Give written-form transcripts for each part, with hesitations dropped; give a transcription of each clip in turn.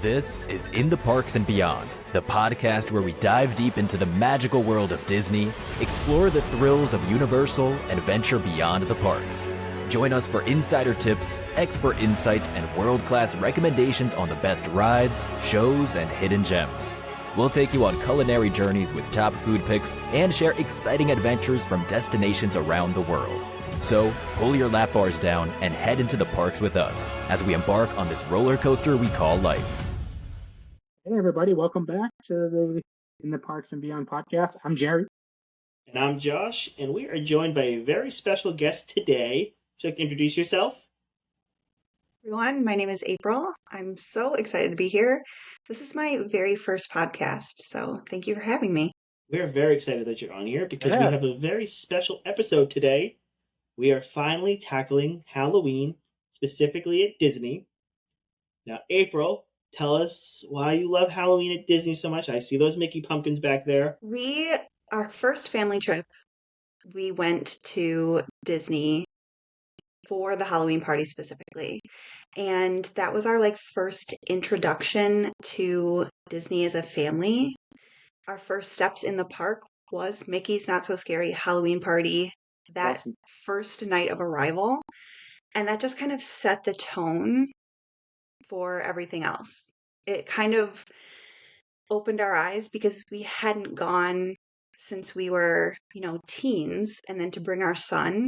This is In the Parks and Beyond, the podcast where we dive deep into the magical world of Disney, explore the thrills of Universal, and venture beyond the parks. Join us for insider tips, expert insights, and world-class recommendations on the best rides, shows, and hidden gems. We'll take you on culinary journeys with top food picks and share exciting adventures from destinations around the world. So, pull your lap bars down and head into the parks with us as we embark on this roller coaster we call life. Hey everybody, welcome back to the In the Parks and Beyond podcast. I'm Jerry. And I'm Josh, and we are joined by a very special guest today. Would you like to introduce yourself? Everyone, my name is April. I'm so excited to be here. This is my very first podcast, so thank you for having me. We're very excited that you're on here because we Yeah. have a very special episode today. We are finally tackling Halloween, specifically at Disney. Now, April, tell us why you love Halloween at Disney so much. I see those Mickey pumpkins back there. Our first family trip, we went to Disney for the Halloween party specifically. And that was our first introduction to Disney as a family. Our first steps in the park was Mickey's Not So Scary Halloween Party that Awesome. first night of arrival. And that just kind of set the tone for everything else. It kind of opened our eyes because we hadn't gone since we were, teens. And then to bring our son,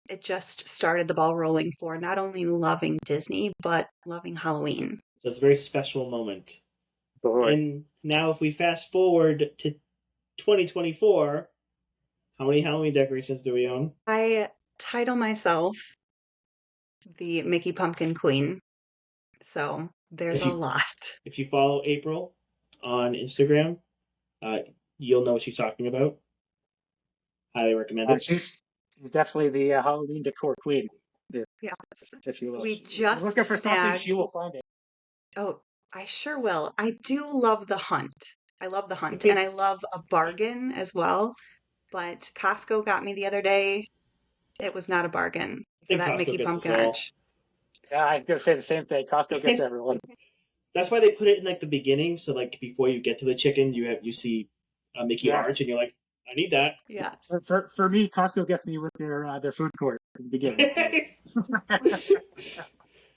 it just started the ball rolling for not only loving Disney, but loving Halloween. So it's a very special moment. So, And now if we fast forward to 2024, how many Halloween decorations do we own? I title myself the Mickey Pumpkin Queen. So there's a lot. If you follow April on Instagram, you'll know what she's talking about. Highly recommend it. she's definitely the Halloween decor queen, Yeah. if you will. We If just you're looking for something, snagged- she will find it. Oh, I sure will. I do love the hunt. I love the hunt, and I love a bargain as well. But Costco got me the other day. It was not a bargain for think that Costco Mickey gets us Pumpkin all. Arch. Yeah, I'm gonna say the same thing. Costco gets everyone. That's why they put it in the beginning, so before you get to the chicken, you see a Mickey Yes. Arch, and you're like, I need that. Yes. For me, Costco gets me with their food court at the beginning.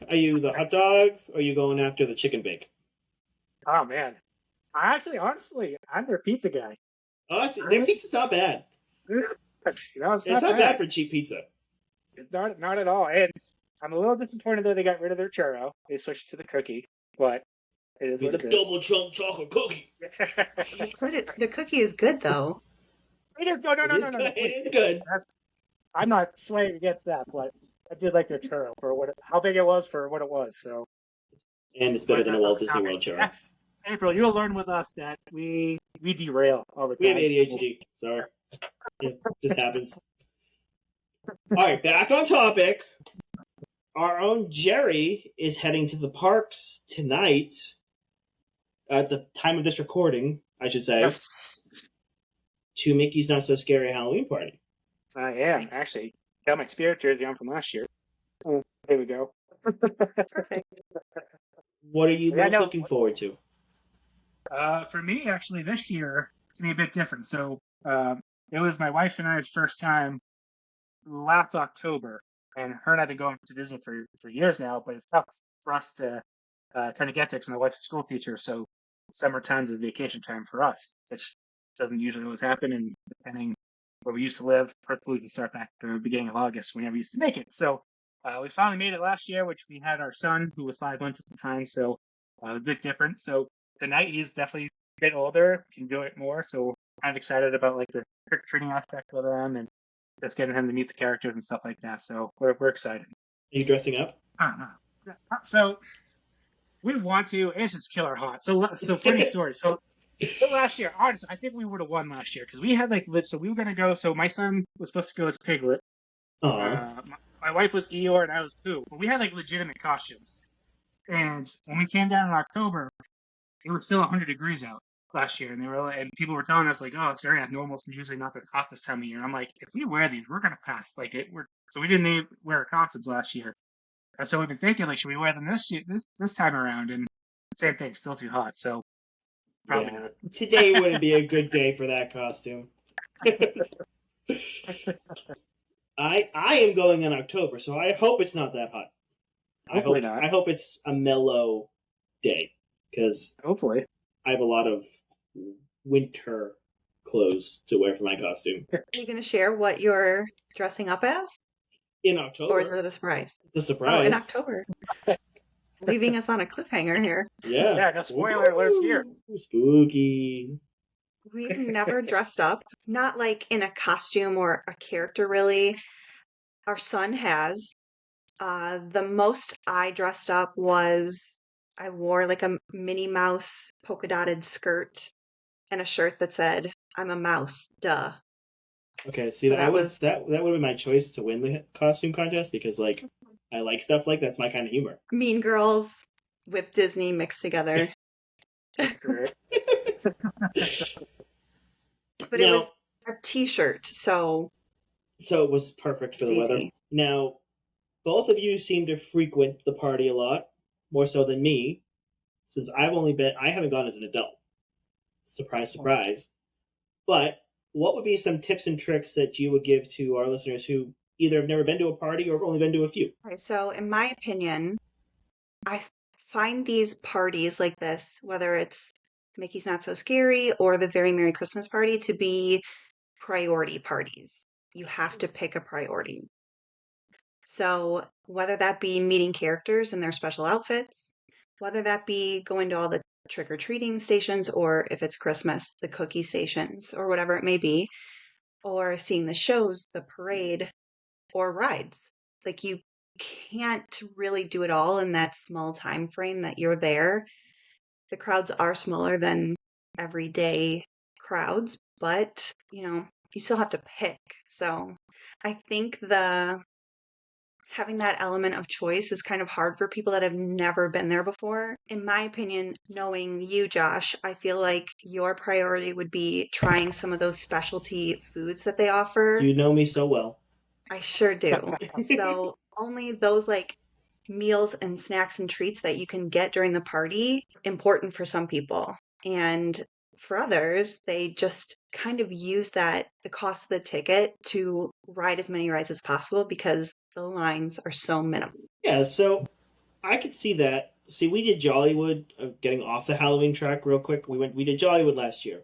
Are you the hot dog, or are you going after the chicken bake? Oh man, honestly, I'm their pizza guy. Oh, their pizza's not bad. It's It's not bad for cheap pizza. Not at all. And I'm a little disappointed that they got rid of their churro. They switched to the cookie, but it is With what the it is. double chunk chocolate cookie. The cookie is good though. No. It is good. I'm not swaying against that, but I did like their churro for how big it was for what it was. So, And it's better than a Walt Disney World churro. April, you'll learn with us that we derail all the We time. have ADHD. Sorry. It just happens. All right, back on topic. Our own Jerry is heading to the parks tonight. At the time of this recording, I should say, Yes, to Mickey's Not So Scary Halloween Party. I am Nice. actually. Got my spirit jersey on from last year. Oh, here we go. Perfect. What are you Yeah, most no. looking forward to? For me, actually, this year it's gonna be a bit different. So, it was my wife and I's first time last October, and her and I've been going to Disney for years now. But it's tough for us to kind of get there because my wife's a school teacher, so summertime's a vacation time for us, which doesn't usually always happen. And depending where we used to live, hopefully we can start back at the beginning of August whenever we used to make it. So we finally made it last year, which we had our son who was 5 months at the time, so a bit different. So tonight he's definitely a bit older, can do it more. So kind of excited about the trick or treating aspect of them and just getting him to meet the characters and stuff like that. So we're excited. Are you dressing up? So we want to. It's just killer hot. So funny story. So last year, honestly, I think we would have won last year because we had so we were gonna go. So my son was supposed to go as Piglet. My wife was Eeyore and I was Pooh. But we had legitimate costumes. And when we came down in October, it was still 100 degrees out last year, and people were telling us oh, it's very abnormal. It's usually not this hot this time of year. And I'm like, if we wear these, we're gonna pass. So we didn't even wear our costumes last year. And so we've been thinking should we wear them this time around? And Same thing, still too hot, so probably Yeah. not. Today wouldn't be a good day for that costume. I am going in October, so I hope it's not that hot. Hopefully not. I hope it's a mellow day because Hopefully. I have a lot of winter clothes to wear for my costume Are you going to share what you're dressing up as? in October. Or is it a surprise? It's a surprise. Oh, in October. Leaving us on a cliffhanger here. Yeah. Yeah, no spoiler alerts here. Ooh, spooky. We've never dressed up, not like in a costume or a character, really. Our son has. The most I dressed up was I wore like a Minnie Mouse polka dotted skirt and a shirt that said, "I'm a mouse, duh." Okay, see, So that would have been my choice to win the costume contest because, like, I like stuff like that's my kind of humor. Mean Girls with Disney mixed together. That's great. But it was a t-shirt, so it was perfect for the weather. easy. Now, both of you seem to frequent the party a lot, more so than me, since I haven't gone as an adult. Surprise, surprise. But what would be some tips and tricks that you would give to our listeners who either have never been to a party or have only been to a few? All right, so in my opinion, I find these parties like this, whether it's Mickey's Not So Scary or the Very Merry Christmas Party, to be priority parties. You have to pick a priority. So whether that be meeting characters in their special outfits, whether that be going to all the trick-or-treating stations, or if it's Christmas, the cookie stations, or whatever it may be, or seeing the shows, the parade, or rides. Like, you can't really do it all in that small time frame that you're there. The crowds are smaller than everyday crowds, but, you still have to pick. So I think having that element of choice is kind of hard for people that have never been there before. In my opinion, knowing you, Josh, I feel like your priority would be trying some of those specialty foods that they offer. You know me so well. I sure do. So only those like meals and snacks and treats that you can get during the party, important for some people. And for others, they just kind of use the cost of the ticket to ride as many rides as possible because the lines are so minimal. Yeah, so I could see that. See, we did Jollywood, getting off the Halloween track real quick. We did Jollywood last year.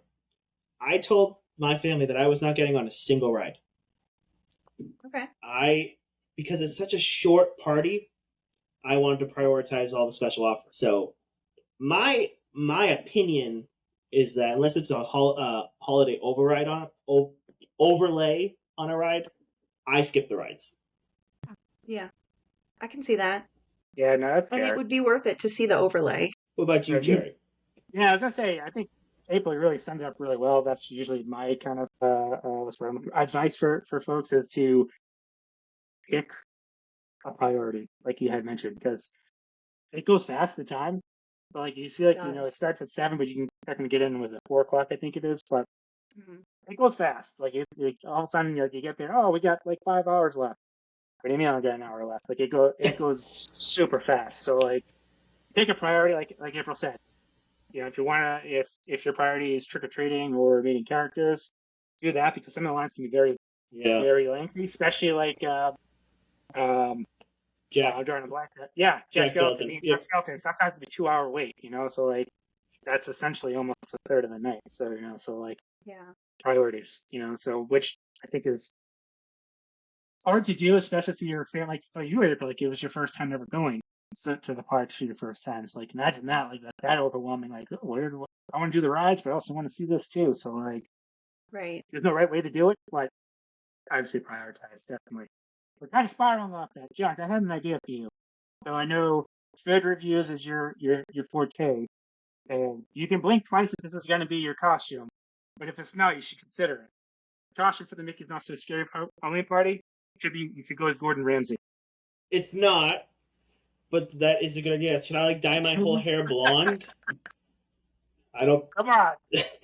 I told my family that I was not getting on a single ride. Okay. Because it's such a short party, I wanted to prioritize all the special offers. So my opinion is that unless it's a holiday overlay on a ride, I skip the rides. Yeah, I can see that. Yeah, no, that's And fair. it would be worth it to see the overlay. What about you, Jerry? Yeah, I was gonna say, I think April really summed it up really well. That's usually my kind of advice for folks is to pick a priority, like you had mentioned, because it goes fast the time. But like you see, like it starts at 7, but you can technically get in with 4 o'clock, I think it is. But it goes fast. Like all of a sudden, you get there. Oh, we got like 5 hours left. What do you mean I got an hour left? Like it goes super fast. So like, pick a priority, like April said. If you wanna, if your priority is trick or treating or meeting characters, do that because some of the lines can be very, very lengthy, especially like during a black. Yeah, Jack Skeleton. Jack Skeleton. Sometimes it'd be 2-hour wait. So like that's essentially almost a third of the night. So so like priorities. So which I think is hard to do, especially if you're a fan like you, April. Like it was your first time ever going to the parks for your first time. It's like imagine that, like that overwhelming. Like, oh, I want to do the rides, but I also want to see this too. So like, right, there's no right way to do it, but I'd say prioritize definitely. We're kind of spiraling off that, Jack. I had an idea for you. So I know food reviews is your forte, and you can blink twice if this is going to be your costume. But if it's not, you should consider it. Costume for the Mickey's Not So Scary Halloween party you should go as Gordon Ramsay. It's not. But that is a good idea. Should I dye my whole hair blonde? I don't. Come on,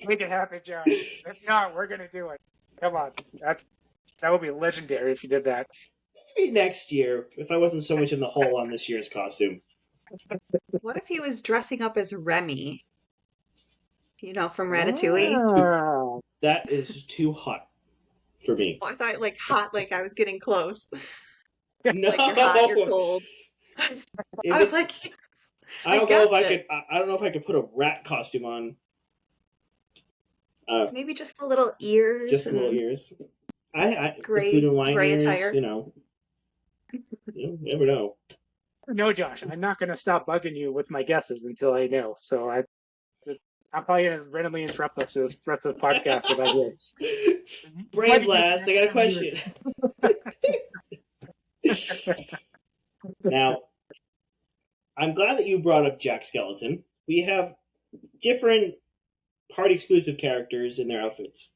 make it happen, John. If not, we're gonna do it. Come on, that would be legendary if you did that. Maybe next year, if I wasn't so much in the hole on this year's costume. What if he was dressing up as Remy? From Ratatouille? Ah. That is too hot for me. Oh, I thought like hot, like I was getting close. No, Like you're hot, you're cold. if I was it's, like, I I don't know if guessed I it. could. I don't know if I could put a rat costume on. Maybe just the little ears Just little and ears. The food gray and wine gray ears. attire. You never know. No, Josh, I'm not going to stop bugging you with my guesses until I know. So I'm probably going to randomly interrupt us to threat the podcast with ideas. Brain blast. I got a question. Now, I'm glad that you brought up Jack Skeleton. We have different party exclusive characters in their outfits.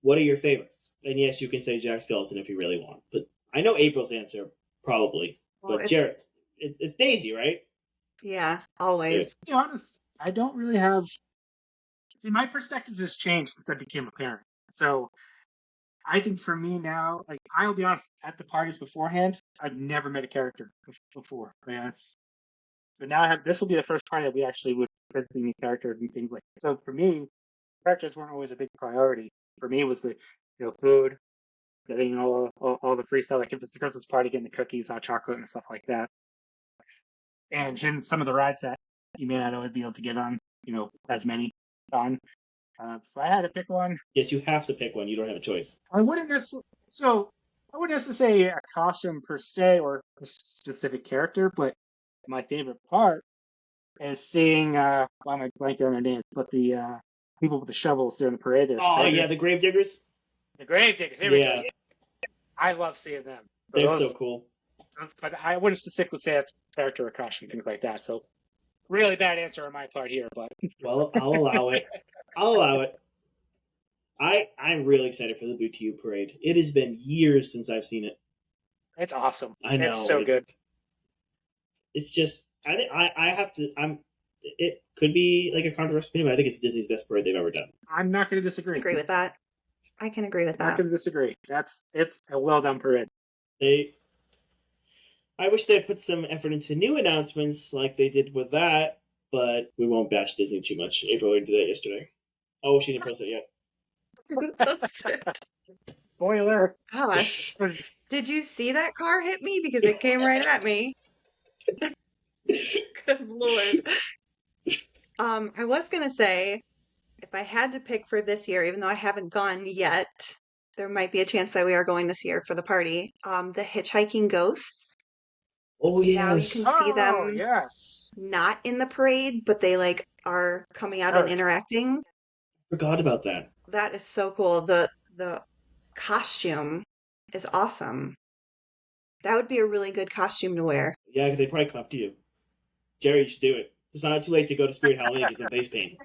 What are your favorites? And yes, you can say Jack Skeleton if you really want. But I know April's answer, probably. Well, But Jared, it's Daisy, right? yeah, always. To be honest, I don't really have. See, my perspective has changed since I became a parent. So I think for me now, like I'll be honest, at the parties beforehand, I've never met a character before. But now this will be the first party that we actually would present a character and things like that. So for me, characters weren't always a big priority. For me, it was the food, getting all the free stuff. Like if it's the Christmas party, getting the cookies, hot chocolate, and stuff like that. And hitting some of the rides that you may not always be able to get on, as many on. If I had to pick one, Yes, you have to pick one. You don't have a choice. I wouldn't necessarily. So I wouldn't necessarily say a costume per se or a specific character, but my favorite part is seeing. Why am I blanking on their names? But the people with the shovels during the parade. Oh yeah, the Gravediggers. The Gravediggers. Here we go. I love seeing them. They're so cool. But I wouldn't specifically say it's character or costume, things like that. So really bad answer on my part here, but Well, I'll allow it. I'll allow it. I'm really excited for the Boo to You parade. It has been years since I've seen it. it's awesome. I know. It's so good. It's just I think I have to. It could be like a controversial opinion, but I think it's Disney's best parade they've ever done. I'm not going to I disagree. agree with that. I can agree with I'm not that. going to disagree. It's a well done parade. I wish they put some effort into new announcements like they did with that, but we won't bash Disney too much. April did that yesterday. Oh, she didn't post it yet. Spoiler. Gosh, did you see that car hit me? Because it came right at me. Good Lord. I was gonna say, if I had to pick for this year, even though I haven't gone yet, there might be a chance that we are going this year for the party. The Hitchhiking Ghosts. Oh yes. Now you can see them Yes. not in the parade, but they are coming out and interacting. Forgot about that. That is so cool. The costume is awesome. That would be a really good costume to wear. Yeah, they probably come up to you. Jerry, you should do it. It's not too late to go to Spirit Halloween and get some face paint.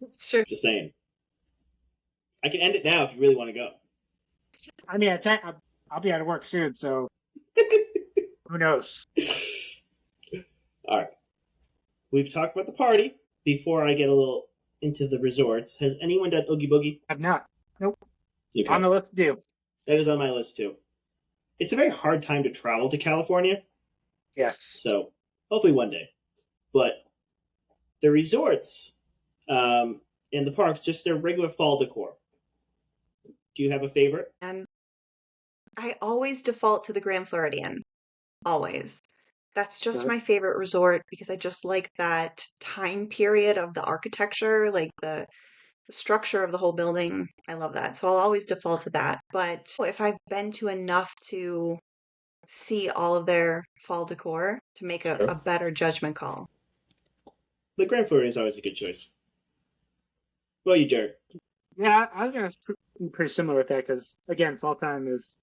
It's true. Just saying. I can end it now if you really want to go. I mean, I'll be out of work soon, so who knows? All right. We've talked about the party. Before I get a little into the resorts, has anyone done Oogie Boogie? I've not. Nope. Okay. On the list to do. That is on my list too. It's a very hard time to travel to California, Yes. so hopefully one day. But the resorts and the parks, just their regular fall decor. Do you have a favorite? And I always default to the Grand Floridian. Always. That's just Sure. my favorite resort because I just like that time period of the architecture, like the structure of the whole building. I love that. So I'll always default to that. But if I've been to enough to see all of their fall decor to make Sure. a better judgment call. The Grand Floridian is always a good choice. What about you, Jared? Yeah, I think it's pretty similar with that because again, fall time was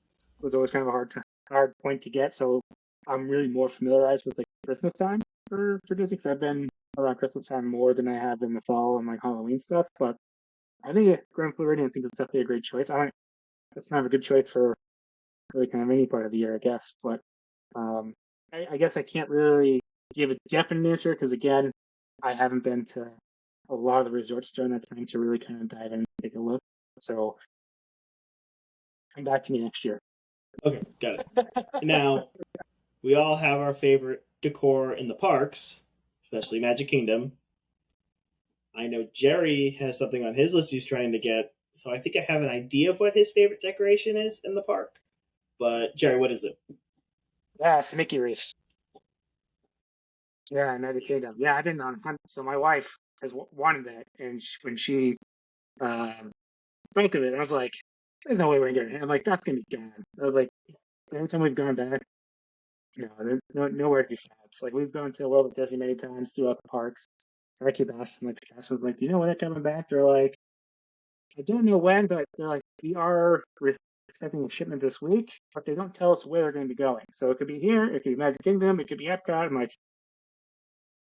always kind of a hard point to get. So I'm really more familiarized with like Christmas time for Disney because I've been around Christmas time more than I have in the fall and like Halloween stuff. But I think Grand Floridian, I think it's definitely a great choice. It's kind of a good choice for really kind of any part of the year, I guess. But I guess I can't really give a definite answer because again, I haven't been to a lot of the resorts during that time to really kind of dive in and take a look. So come back to me next year. Okay, got it. Now, we all have our favorite decor in the parks, especially Magic Kingdom. I know Jerry has something on his list he's trying to get, so I think I have an idea of what his favorite decoration is in the park. But Jerry, what is it? Yeah, it's Mickey Reefs. Yeah, Magic Kingdom. Yeah, I've been on a hunt. So my wife has wanted that, and when she spoke of it, I was like, "There's no way we're gonna get it." I'm like, "That's gonna be gone." I was like, every time we've gone back, there's nowhere to be found. It's like we've gone to World of Disney many times throughout the parks. And I keep asking like the cast was like, "You know when they're coming back?" They're like, "I don't know when, but they're like, we are expecting a shipment this week, but they don't tell us where they're going to be going. So it could be here, it could be Magic Kingdom, it could be Epcot." I'm like,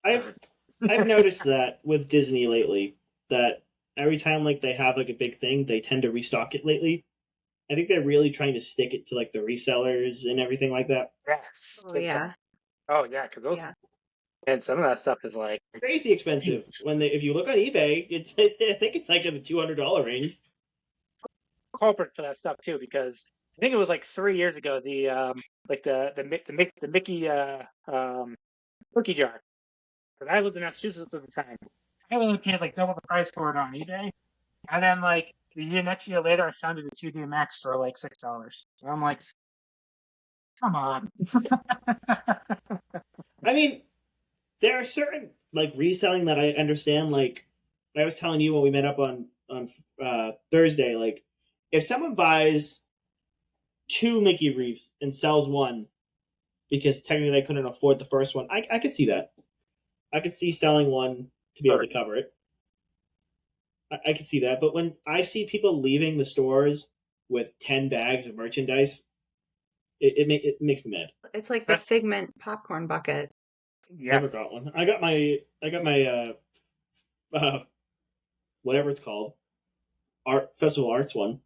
I've noticed that with Disney lately, that every time like they have like a big thing, they tend to restock it lately. I think they're really trying to stick it to like the resellers and everything like that. yes. Oh yeah. Oh yeah, because those Yeah. and some of that stuff is like Crazy expensive. When if you look on eBay, it's I think it's like in the $200 range. culprit for that stuff too, because I think it was like 3 years ago the the Mickey cookie jar. Because I lived in Massachusetts at the time. I only paid like double the price for it on eBay, and then like next year later, I found it at 2D Max for like $6. So I'm like, come on. I mean, there are certain like reselling that I understand. Like I was telling you when we met up on Thursday, like if someone buys two Mickey Reefs and sells one because technically they couldn't afford the first one, I could see that. I could see selling one to be able to cover it. I could see that. But when I see people leaving the stores with 10 bags of merchandise, it makes me mad. It's like the Figment popcorn bucket. Yeah. Never got one. I got my whatever it's called, Art Festival Arts one,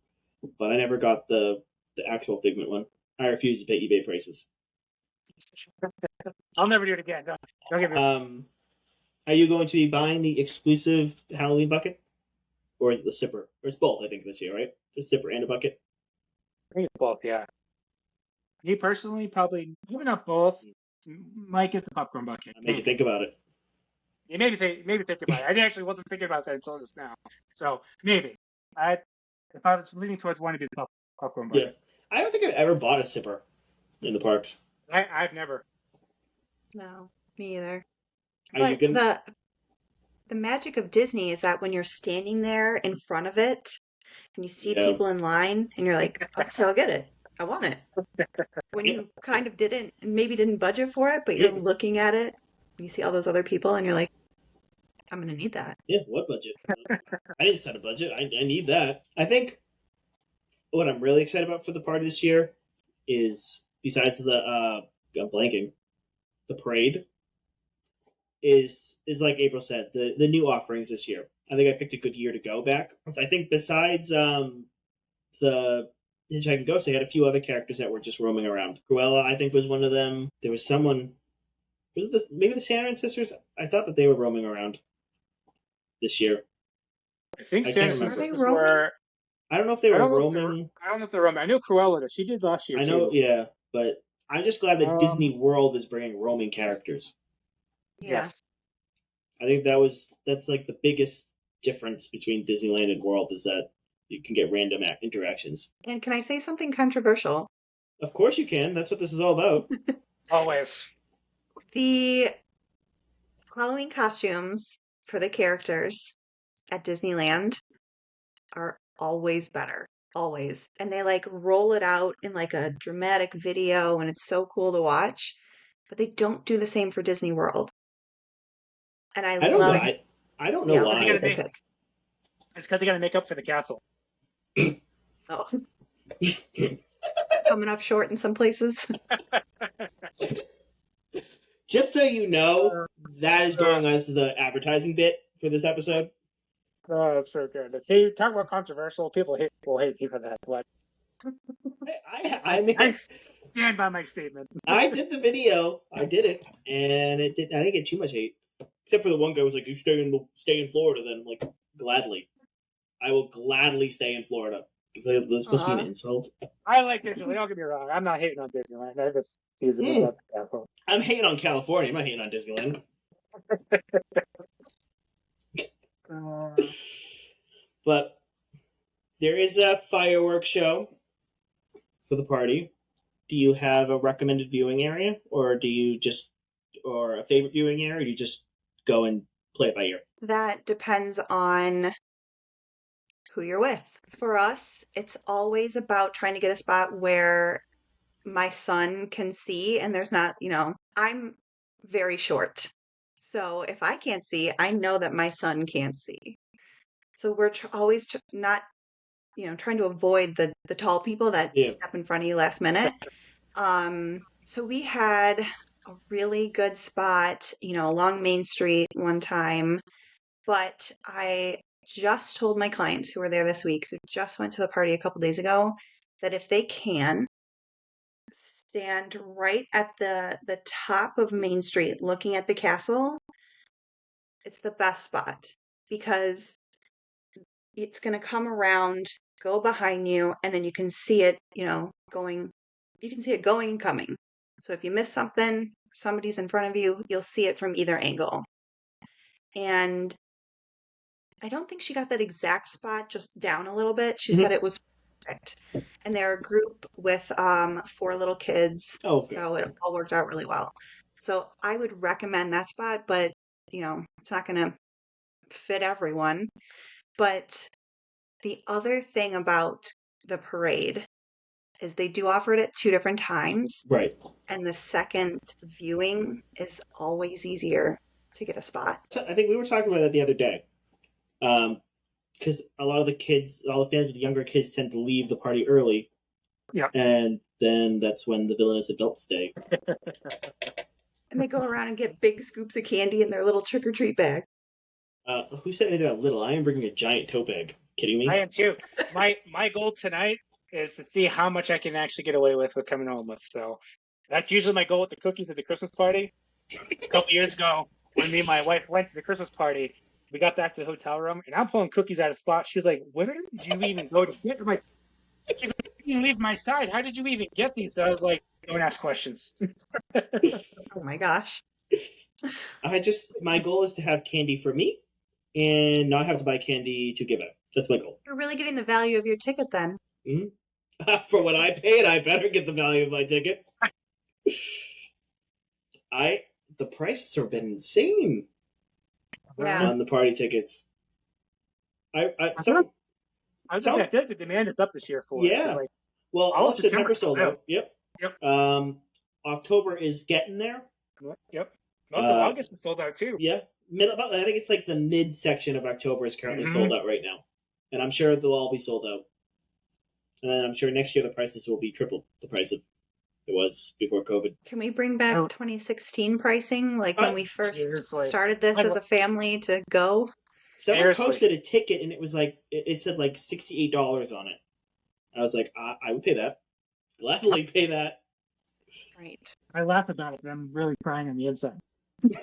but I never got the actual Figment one. I refuse to pay eBay prices. I'll never do it again. Don't get me. Are you going to be buying the exclusive Halloween bucket, or is it the Sipper? Or it's both, I think, this year, right? The Sipper and a bucket. I think it's both. Yeah. Me personally, probably maybe not both. Might get the popcorn bucket. I made you think about it. Yeah, maybe think about it. I actually wasn't thinking about that until just now. So maybe if I was leaning towards wanting to be the popcorn bucket. Yeah, I don't think I've ever bought a Sipper in the parks. I've never. No, me either. Are you But gonna? the magic of Disney is that when you're standing there in front of it and you see people in line and you're like, okay, I'll get it. I want it. When you kind of maybe didn't budget for it, but you're looking at it, and you see all those other people and you're like, I'm going to need that. Yeah, what budget? I didn't set a budget. I need that. I think what I'm really excited about for the party this year is, besides the I'm blanking, the parade, is like April said, the new offerings this year. I think I picked a good year to go back. So I think besides the Hitchhiking Ghost, they had a few other characters that were just roaming around. Cruella, I think, was one of them. There was someone. Was it maybe the Sandman sisters? I thought that they were roaming around this year. I think Sandman sisters were. I don't know if they were roaming. I don't know if they're roaming. I know Cruella did. She did last year. I know, too. yeah, but I'm just glad that Disney World is bringing roaming characters. Yes. I think that's like the biggest difference between Disneyland and World is that you can get random interactions. And can I say something controversial? Of course you can. That's what this is all about. Always. The Halloween costumes for the characters at Disneyland are always better. Always. And they like roll it out in like a dramatic video and it's so cool to watch. But they don't do the same for Disney World. And I don't love know. I don't know why. It's because they got to make up for the castle. Oh. Coming up short in some places. Just so you know, that is going as the advertising bit for this episode. Oh, that's so good. See, talk about controversial. People hate me for that. But I stand by my statement. I did the video. I did it, and I didn't get too much hate. Except for the one guy who was like, "You stay in Florida." Then I'm like, gladly, I will gladly stay in Florida. Is that supposed to be an insult? I like Disneyland. Don't get me wrong. I'm not hating on Disneyland. I just season is up to that point. I'm hating on California. I'm not hating on Disneyland. But there is a fireworks show for the party. Do you have a recommended viewing area, or or a favorite viewing area, or do you just go and play it by ear? That depends on who you're with. For us, it's always about trying to get a spot where my son can see and there's not, I'm very short. So if I can't see, I know that my son can't see. So we're always not, trying to avoid the tall people that step in front of you last minute. So we had a really good spot, along Main Street one time, but I just told my clients who were there this week, who just went to the party a couple days ago, that if they can stand right at the top of Main Street looking at the castle, it's the best spot because it's going to come around, go behind you, and then you can see it, going and coming. So if you miss something, somebody's in front of you, you'll see it from either angle. And I don't think she got that exact spot, just down a little bit. She said it was perfect. And they're a group with 4 little kids. Oh, okay. So it all worked out really well. So I would recommend that spot, but it's not going to fit everyone. But the other thing about the parade is they do offer it at 2 different times. Right. And the second viewing is always easier to get a spot. I think we were talking about that the other day. Because a lot of the kids, all the fans with the younger kids tend to leave the party early. Yeah. And then that's when the villainous adults stay. And they go around and get big scoops of candy in their little trick-or-treat bag. Who said anything about little? I am bringing a giant tote bag. Kidding me? I am too. My goal tonight is to see how much I can actually get away with coming home with. So that's usually my goal with the cookies at the Christmas party. A couple years ago, when me and my wife went to the Christmas party, we got back to the hotel room, and I'm pulling cookies out of spot. She was like, "Where did you even go to get?" I'm like, "You didn't leave my side. How did you even get these?" So I was like, "Don't ask questions." Oh my gosh. My goal is to have candy for me and not have to buy candy to give out. That's my goal. You're really getting the value of your ticket then. Mm-hmm. For what I paid, I better get the value of my ticket. The prices have been insane on the party tickets. I was going to say, I feel like the demand is up this year for it. Yeah. Like, well, all of September sold out. Yep. October is getting there. Yep. Most of August was sold out too. Yeah. I think it's like the mid section of October is currently sold out right now. And I'm sure they'll all be sold out. And then I'm sure next year the prices will be triple the price of it was before COVID. Can we bring back 2016 pricing? Like when we first started this as a family to go? Someone posted a ticket and it was like, it said like $68 on it. I was like, I would pay that. Gladly pay that. Right. I laugh about it, but I'm really crying on the inside. And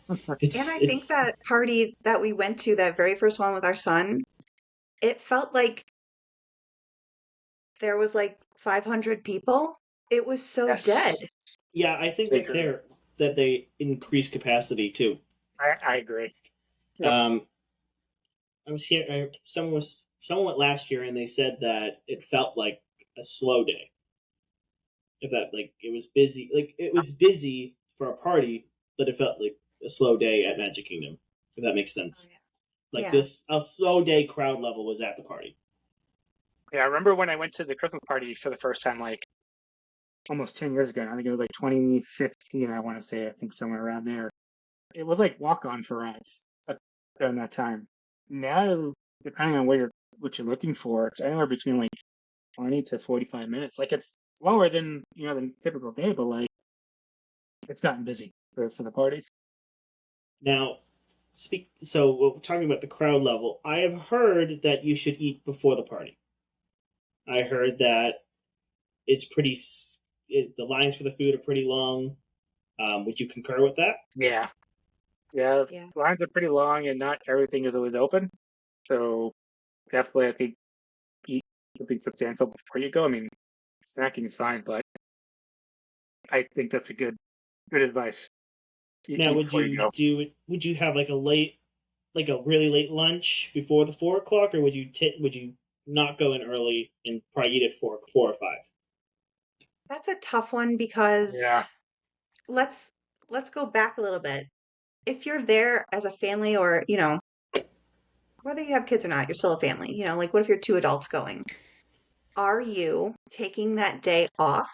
I think that party that we went to, that very first one with our son, it felt like there was like 500 people. It was so dead. Yeah, I think that they increased capacity too. I agree. Yep. I was here. Someone went last year, and they said that it felt like a slow day. If that it was busy, it was busy for a party, but it felt like a slow day at Magic Kingdom. If that makes sense. Oh, yeah. A slow day crowd level was at the party. Yeah, I remember when I went to the Christmas party for the first time, almost 10 years ago. I think it was 2015. I want to say. I think somewhere around there. It was like walk-on for us during that time. Now, depending on what you're looking for, it's anywhere between 20 to 45 minutes. It's lower than than typical day, but it's gotten busy for the parties. Now, so we're talking about the crowd level. I have heard that you should eat before the party. I heard that it's the lines for the food are pretty long. Would you concur with that? Yeah. Lines are pretty long, and not everything is always open. So definitely, I think, eat something substantial before you go. I mean, snacking is fine, but I think that's a good advice. Now, Eat would before you you go. would you have like a really late lunch before the 4 o'clock, or would you not go in early and probably eat at 4 or 5? That's a tough one because Yeah. let's let's go back a little bit. If you're there as a family or, whether you have kids or not, you're still a family. Like what if you're two adults going? Are you taking that day off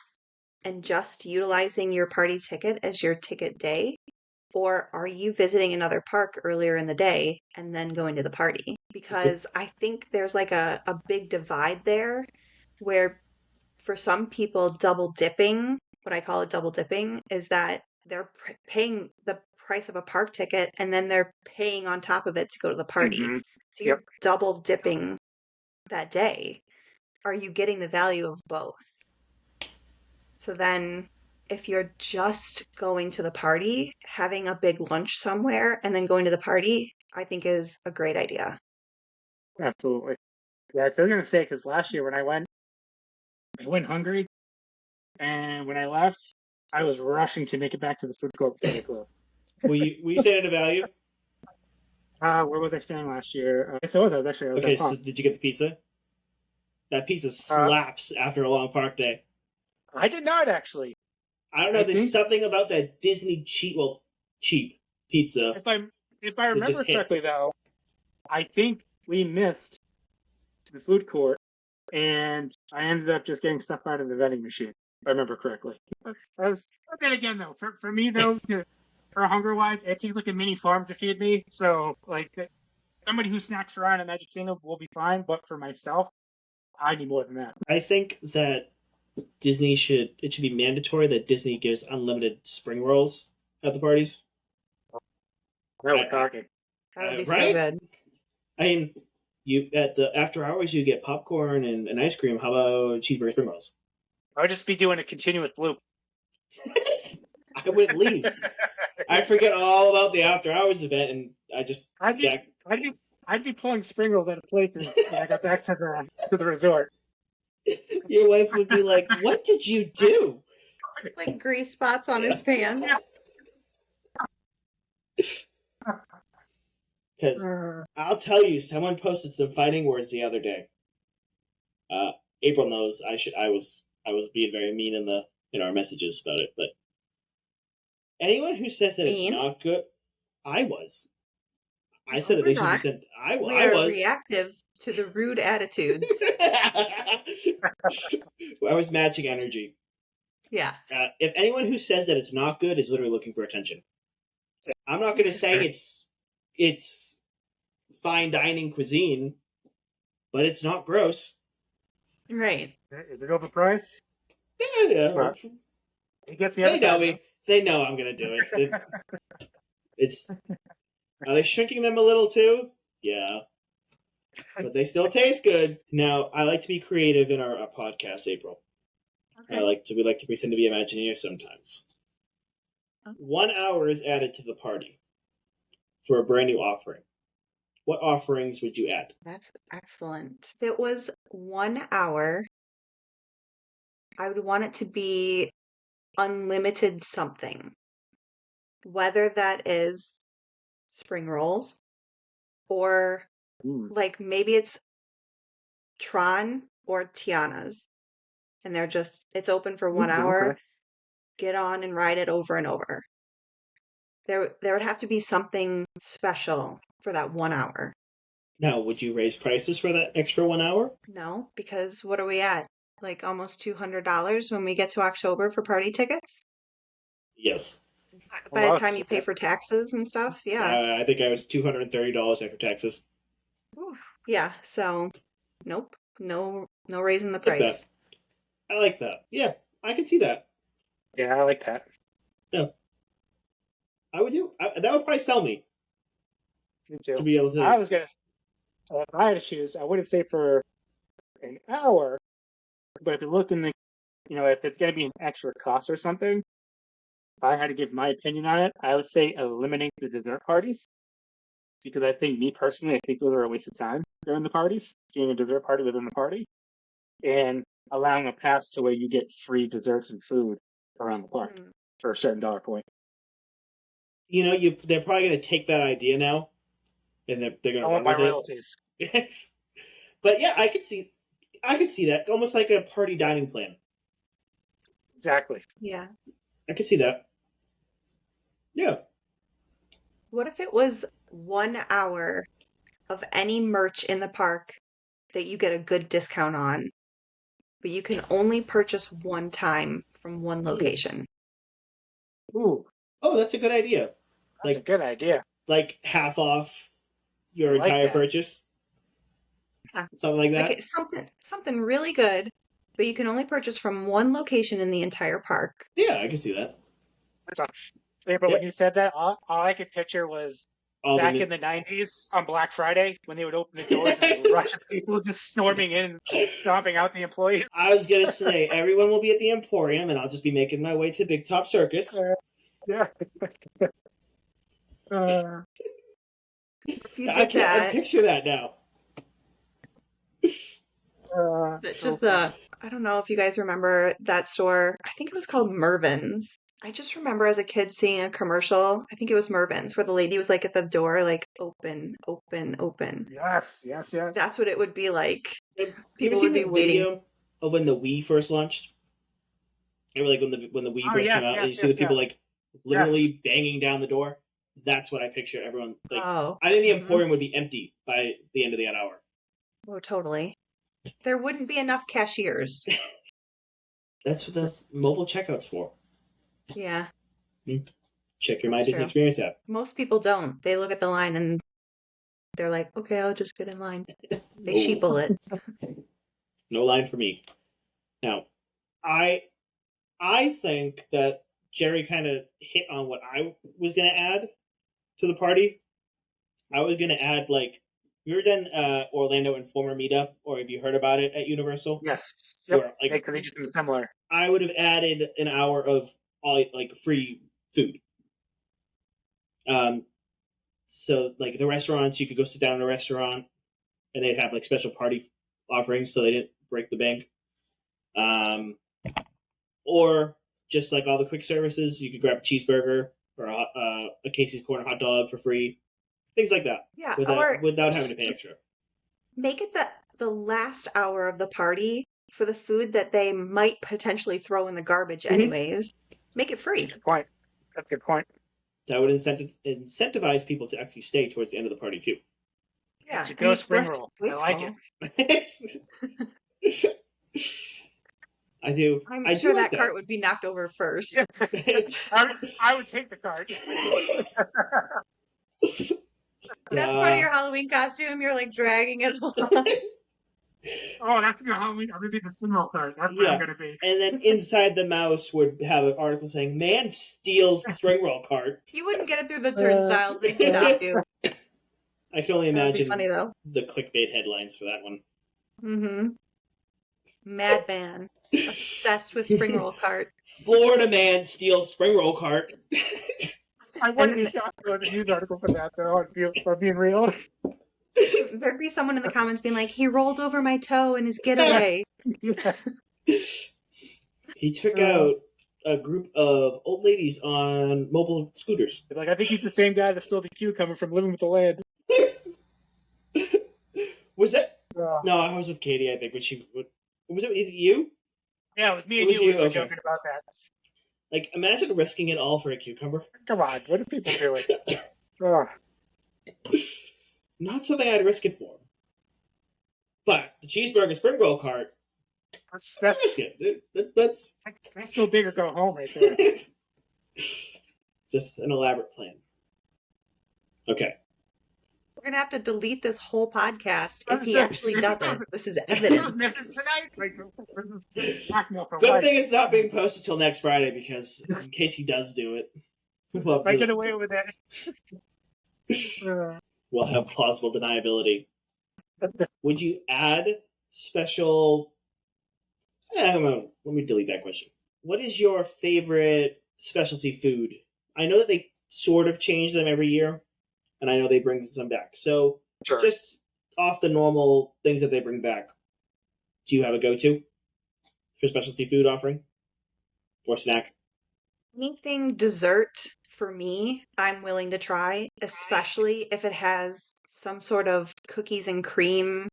and just utilizing your party ticket as your ticket day? Or are you visiting another park earlier in the day and then going to the party? Because I think there's like a big divide there where for some people, double dipping, what I call it double dipping, is that they're paying the price of a park ticket and then they're paying on top of it to go to the party. Hmm. So Yep. you're double dipping that day. Are you getting the value of both? So then, if you're just going to the party, having a big lunch somewhere and then going to the party, I think is a great idea. Absolutely. Yeah, 'cause I was gonna say, because last year when I went hungry, and when I left, I was rushing to make it back to the food court before they closed. Will you stay at a value? Where was I staying last year? Yes, I was actually. I was Okay, at so home. did you get the pizza? That pizza Uh, slaps after a long park day. I did not actually. I don't know. I There's think something about that Disney cheap pizza if I that just remember correctly, hits. though, I think we missed the food court, and I ended up just getting stuff out of the vending machine. If I remember correctly. But then again, though, for me though, for hunger wise, it takes like a mini farm to feed me. So like somebody who snacks around in Magic Kingdom will be fine, but for myself, I need more than that. I think that it should be mandatory that Disney gives unlimited spring rolls at the parties. Now we're talking. That would be so Right? good. I mean, you at the after hours you get popcorn and ice cream. How about cheeseburger spring rolls? I would just be doing a continuous loop. I wouldn't leave. I forget all about the after hours event, and I just I'd be, stack. I'd be pulling spring rolls out of places when I got back to the resort. Your wife would be like, "What did you do?" Like grease spots on his pants. Because I'll tell you, someone posted some fighting words the other day. April knows I was being very mean in our messages about it, but anyone who says that it's Mean? not good, I was. I No, said that we're they should be not. sent. I We I are was. reactive to the rude attitudes. I was matching energy. Yeah. If anyone who says that it's not good is literally looking for attention, I'm not going to say it's fine dining cuisine, but it's not gross. Right. Is it overpriced? Yeah. Right. It gets me They every know time. me. They know I'm going to do it. It's. Are they shrinking them a little too? Yeah. But they still taste good. Now, I like to be creative in our podcast, April. Okay. We like to pretend to be Imagineers sometimes. Oh. 1 hour is added to the party for a brand new offering. What offerings would you add? That's excellent. If it was 1 hour, I would want it to be unlimited something. Whether that is spring rolls or like maybe it's Tron or Tiana's. And it's open for 1 hour. Okay. Get on and ride it over and over. There would have to be something special for that 1 hour. Now, would you raise prices for that extra 1 hour? No, because what are we at? Like almost $200 when we get to October for party tickets? Yes. By the time you pay for taxes and stuff, yeah. I think I was $230 after taxes. Oof. Yeah, so nope. No raising the I like price. that. I like that. Yeah, I can see that. Yeah, I like that. Yeah. I would do. That would probably sell me Me too. to be able to. I was gonna. If I had to choose, I wouldn't say for an hour, but if you look in the, if it's gonna be an extra cost or something, if I had to give my opinion on it, I would say eliminate the dessert parties. because I think, me personally, I think those are a waste of time during the parties, doing a dessert party within the party, and allowing a pass to where you get free desserts and food around the park Mm. for a certain dollar point. They're probably going to take that idea now, and they're going I to want run my with royalties. it. But yeah, I could see that almost like a party dining plan. Exactly. Yeah. I could see that. Yeah. What if it was 1 hour of any merch in the park that you get a good discount on, but you can only purchase one time from one location? Ooh, Oh, that's a good idea. that's a good idea. Like half off your I like entire that. purchase. Yeah. Something like that. Like something really good, but you can only purchase from one location in the entire park. Yeah, I can see that. Yeah, but when Yeah. you said that, all I could picture was All back the in the 90s on Black Friday when they would open the doors and the rush of people just storming in and stomping out the employees. I was gonna say everyone will be at the Emporium, and I'll just be making my way to Big Top Circus. Yeah. If you I did can't that, picture that now. it's so just I don't know if you guys remember that store. I think it was called Mervin's. I just remember as a kid seeing a commercial. I think it was Mervin's, where the lady was like at the door, like open, open, open. yes. That's what it would be like. You ever People seen would be the waiting. video of when the Wii first launched? Remember, like when the Wii Oh, first yes, came out, and yes, you see the yes, people yes. like literally banging down the door. That's what I picture everyone like. Oh, I think the mhm. Emporium would be empty by the end of that hour. Oh, totally. There wouldn't be enough cashiers. That's what the mobile checkout's for. Yeah, Check your My that's Disney true. Experience app. Most people don't. They look at the line and they're like, okay, I'll just get in line. They No. sheeple it. No line for me. Now, I think that Jerry kind of hit on what I was going to add to the party. I was going to add, like, you ever done Orlando Informer Meetup, or have you heard about it at Universal? Yes. Yep. Where, like, They could each be similar. I would have added an hour of all like free food. So like the restaurants, you could go sit down in a restaurant, and they'd have like special party offerings, so they didn't break the bank. Or just like all the quick services, you could grab a cheeseburger or a Casey's Corner hot dog for free, things like that. Yeah, without or having to just pay extra. make it the last hour of the party for the food that they might potentially throw in the garbage anyways. Make it free. Good point. That's a good point. That would incentivize people to actually stay towards the end of the party too. Yeah, To and go it's spring less roll. I like wasteful. it. I do. I'm I sure do like that cart would be knocked over first. I would take the card. That's part of your Halloween costume. You're like dragging it along. Oh, that's your Halloween. I'm gonna be the funeral card. That's what Yeah. I'm gonna be. And then inside the mouse would have an article saying, "Man steals string roll cart." You wouldn't get it through the turnstiles. They'd stop you. I can only That'd be imagine funny though. the clickbait headlines for that one. Mm-hmm. Madman. Obsessed with spring roll cart. Florida man steals spring roll cart. I wouldn't be shocked if there was a news article for that, though. For being real. There'd be someone in the comments being like, he rolled over my toe in his getaway. Yeah. He took out a group of old ladies on mobile scooters. Like, I think he's the same guy that stole the cue coming from Living with the Land. Was that? Uh, No, I was with Katie. I think when she was it? Is it you? yeah, it was me It and was you. We you, were okay. joking about that. Like, imagine risking it all for a cucumber. Come on, what are people doing? Oh, Not something I'd risk it for. But the cheeseburger spring roll cart, that's I'd risk it. That's go big or go home right there. just an elaborate plan. Okay. We're going to have to delete this whole podcast if he actually doesn't. This is evidence. Tonight, like, this is blackmail for Good life. thing it's not being posted till next Friday, because in case he does do it, we'll I have, get away with that. we'll have plausible deniability. Would you add special... let me delete that question. What is your favorite specialty food? I know that they sort of change them every year. and I know they bring some back. So Sure. just off the normal things that they bring back, do you have a go-to for specialty food offering or snack? Anything dessert for me, I'm willing to try, especially if it has some sort of cookies and cream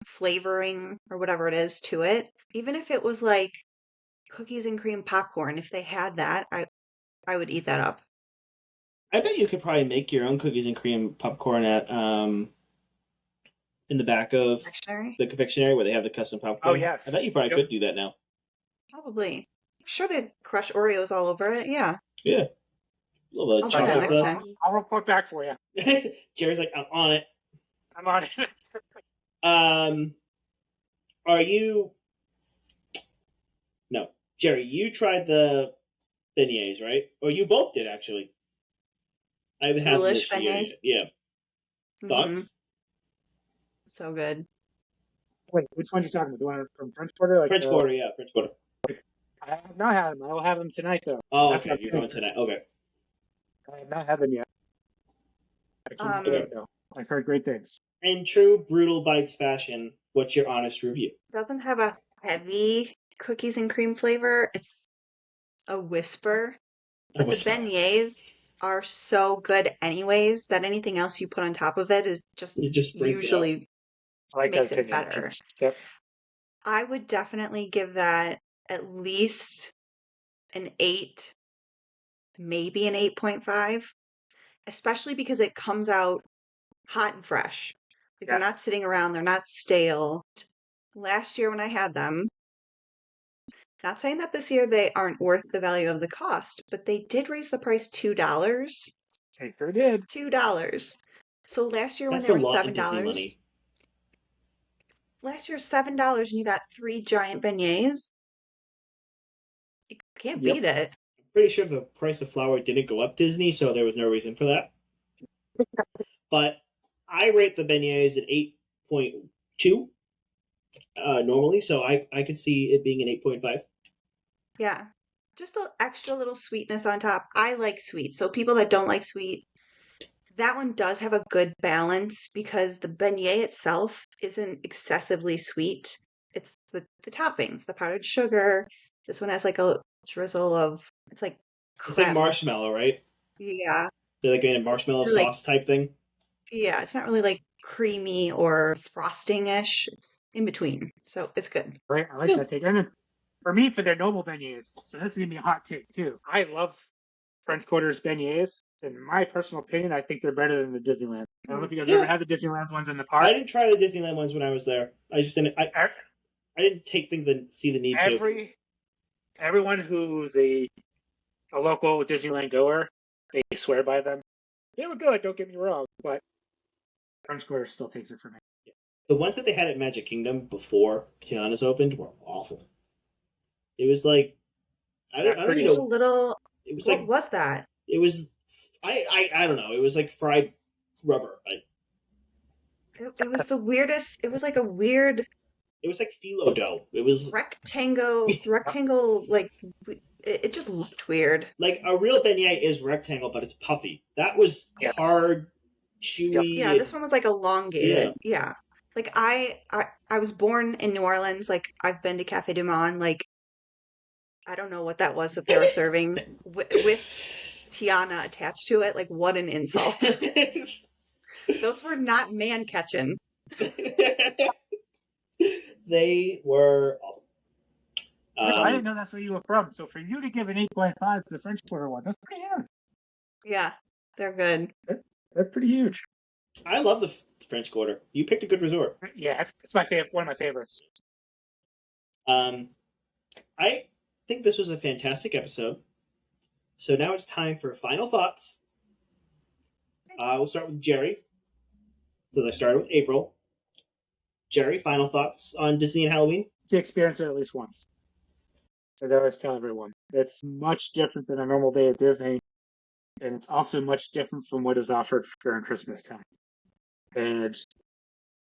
flavoring or whatever it is to it. Even if it was like cookies and cream popcorn, if they had that, I would eat that up. I bet you could probably make your own cookies and cream popcorn at in the back of Confectionery? the confectionery where they have the custom popcorn. Oh, yes. I bet you probably Yep. could do that now. Probably. I'm sure they'd crush Oreos all over it. Yeah. Yeah. A little bit I'll of do that chocolate next sauce. time. I'll report back for you. Jerry's like, I'm on it. I'm on it. Are you? No, Jerry, you tried the beignets, right? Or you both did actually. I haven't had them Ghoulish this year beignets? yet. Yeah. Mhm. Thoughts? So good. Wait, which one are you talking about? The one from French Quarter? Like French Quarter, yeah, French Quarter. I have not had them. I will have them tonight, though. Oh, That's okay, my you're going favorite. tonight. Okay. I have not had them yet. I can't Um, get it, though. I've heard great things. In true Brutal Bites fashion, what's your honest review? Doesn't have a heavy cookies and cream flavor. It's a whisper. But the beignets are so good anyways that anything else you put on top of it is just It just brings usually I like makes that it opinion. better. Yep. I would definitely give that at least an 8, maybe an 8.5, especially because it comes out hot and fresh. Like they're not Yes. sitting around, they're not stale. Last year when I had them, not saying that this year they aren't worth the value of the cost, but they did raise the price $2. They sure did. $2. So last year when That's they a were lot in $7, Disney money. last year $7 and you got 3 giant beignets. You can't Yep. beat it. I'm pretty sure the price of flour didn't go up Disney, so there was no reason for that. But I rate the beignets at 8.2 normally, so I could see it being an 8.5. Yeah. Just the extra little sweetness on top. I like sweet. So people that don't like sweet, that one does have a good balance because the beignet itself isn't excessively sweet. It's the toppings, the powdered sugar. This one has like a drizzle of, it's like It's like creme. marshmallow, right? Yeah. They're like in a marshmallow They're like- sauce type thing. Yeah, it's not really like creamy or frosting-ish. It's in between. So it's good. Right. I like Yeah. that take. And then for me, for their noble beignets, so that's going to be a hot take, too. I love French Quarter's beignets. In my personal opinion, I think they're better than the Disneyland. I don't know if you guys Yeah. ever had the Disneyland ones in the park. I didn't try the Disneyland ones when I was there. I just didn't. I didn't see the need to. Everyone who's a local Disneyland goer, they swear by them. They were good, don't get me wrong, but French Quarter still takes it for me. The ones that they had at Magic Kingdom before Tiana's opened were awful. It was like I don't pretty- even Just a know. little, It was what like was that? it was. I don't know. It was like fried rubber. It was the weirdest. It was like a weird It was like phyllo dough. It was rectangle, like, it just looked weird. like a real beignet is rectangle, but it's puffy. That was Yes. hard, chewy. Yeah, this one was like elongated. Yeah. Like I was born in New Orleans. Like I've been to Cafe Du Monde. Like I don't know what that was that they were serving with Tiana attached to it. Like what an insult. Those were not man catching. They were. I didn't know that's where you were from. So for you to give an 8.5 to the French Quarter one, that's pretty huge. Yeah, they're good. That's pretty huge. I love the French Quarter. You picked a good resort. Yeah, it's my favorite. One of my favorites. I think this was a fantastic episode. So now it's time for final thoughts. We'll start with Jerry. So I started with April. Jerry, final thoughts on Disney and Halloween? To experience it at least once. So I always tell everyone, it's much different than a normal day at Disney, and it's also much different from what is offered during Christmas time. And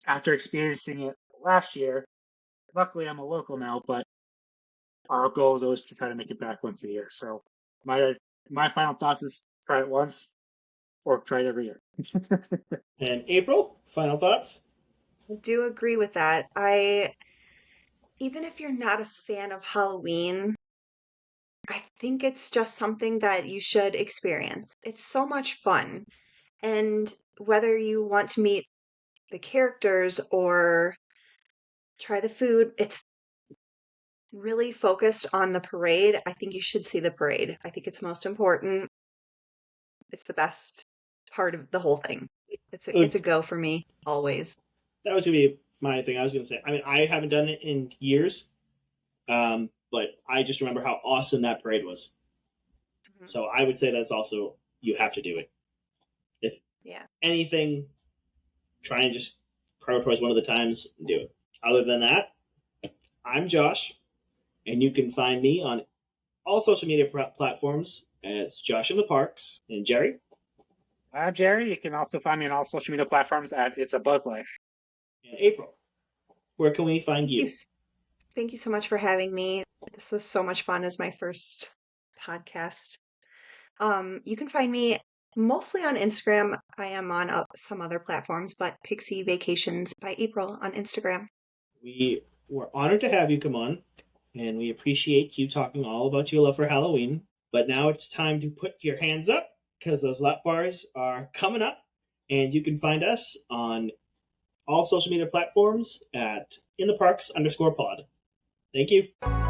after experiencing it last year, luckily I'm a local now, but our goal is always to try to make it back once a year. So my final thoughts is try it once, or try it every year. And April, final thoughts? I do agree with that. Even if you're not a fan of Halloween, I think it's just something that you should experience. It's so much fun. And whether you want to meet the characters or try the food, it's really focused on the parade. I think you should see the parade. I think it's most important. It's the best part of the whole thing. It's a go for me always. That was going to be my thing. I was going to say, I mean, I haven't done it in years, but I just remember how awesome that parade was. Mhm. So I would say that's also, you have to do it. If Yeah. anything, try and just prioritize one of the times and do it. Other than that, I'm Josh, and you can find me on all social media platforms as Josh in the Parks. And Jerry? I'm Jerry. You can also find me on all social media platforms at It's a Buzz Life. And April, where can we find Thank you. you? Thank you so much for having me. This was so much fun as my first podcast. You can find me mostly on Instagram. I am on some other platforms, but Pixie Vacations by April on Instagram. We were honored to have you come on, and we appreciate you talking all about your love for Halloween. But now it's time to put your hands up because those lap bars are coming up, and you can find us on all social media platforms at intheparks_pod. Thank you.